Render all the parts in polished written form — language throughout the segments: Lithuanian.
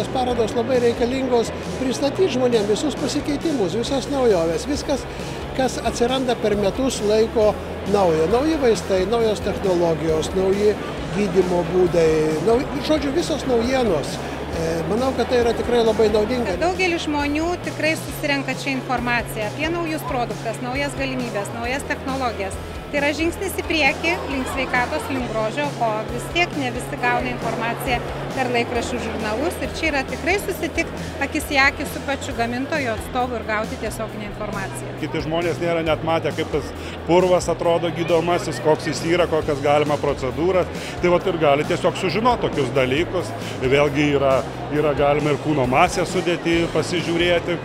tokios parodos labai reikalingos pristatyti žmonėms visus pasikeitimus, visas naujoves, viskas, kas atsiranda per metus laiko naujo. Nauji vaistai, naujos technologijos, nauji gydymo būdai, žodžiu, visos naujienos. Manau, kad tai yra tikrai labai naudinga. Daugelis žmonių tikrai susirenka čia informaciją apie naujus produktus, naujas galimybės, naujas technologijas. Tai yra žingsnis į priekį, link sveikatos, link grožio, o vis tiek ne visi gauna informaciją per laikraščių žurnalus. Ir čia yra tikrai susitikti akis į akį su pačiu gamintojo atstovu ir gauti tiesioginę informaciją. Kiti žmonės nėra net matę, kaip tas purvas atrodo gydomasis, koks jis yra, kokias galima procedūras. Tai vat ir gali tiesiog sužinoti tokius dalykus. Vėlgi yra galima ir kūno masę sudėti, pasižiūrėti,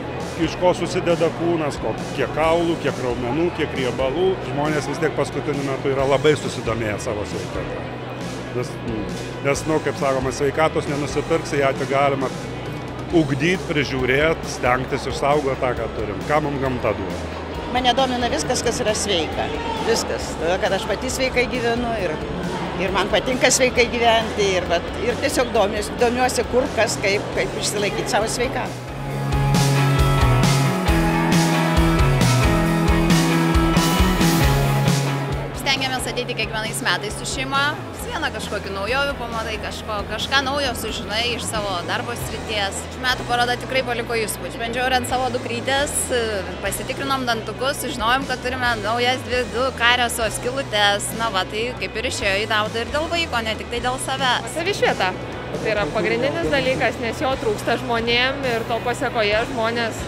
iš ko susideda kūnas, kiek kaulų, kiek raumenų, kiek riebalų. Žmonės vis tiek paskutiniu metu yra labai susidomėję savo sveikatą. Nes, kaip sakoma, sveikatos nenusipirksi, ją tik galima ugdyti, prižiūrėti, stengtis išsaugoti tą, ką turim. Ką mums gamta duoda? Mane domina viskas, kas yra sveika. Viskas. Todėl, kad aš pati sveikai gyvenu ir man patinka sveikai gyventi ir tiesiog domiuosi kur, kas, kaip išsilaikyti savo sveikatą. Stengiamės ateiti kiekvienais metais su šeima, vieną kažkokį naujovių pamatai, kažką naujo sužinai iš savo darbo srities. Šių metų paroda tikrai paliko įspūdį. Bandžiau ir ant savo dukrytės, pasitikrinom dantukus, sužinojom, kad turime naujas du karieso skylutes. Na va, tai kaip ir išėjo į naudą ir dėl vaiko, ne tik tai dėl savęs. Savišvieta. Tai yra pagrindinis dalykas, nes jo trūksta žmonėm ir to pasekoje žmonės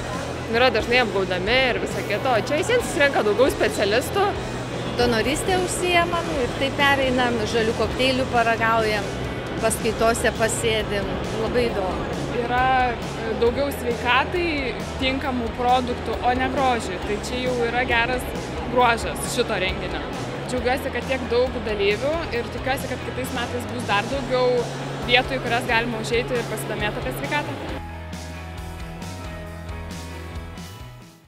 yra dažnai apgaudami ir visą kitą. O čia visiems susirenka daugiau specialistų. Donorystę užsiemam ir tai pereinam, žalių kokteilių paragaujam, paskaitose pasėdim, labai įdomu. Yra daugiau sveikatai tinkamų produktų, o ne grožiui. Tai čia jau yra geras bruožas šito renginio. Džiaugiuosi, kad tiek daug dalyvių ir tikiuosi, kad kitais metais bus dar daugiau vietų, į kurias galima užeiti ir pasidomėti apie sveikatą.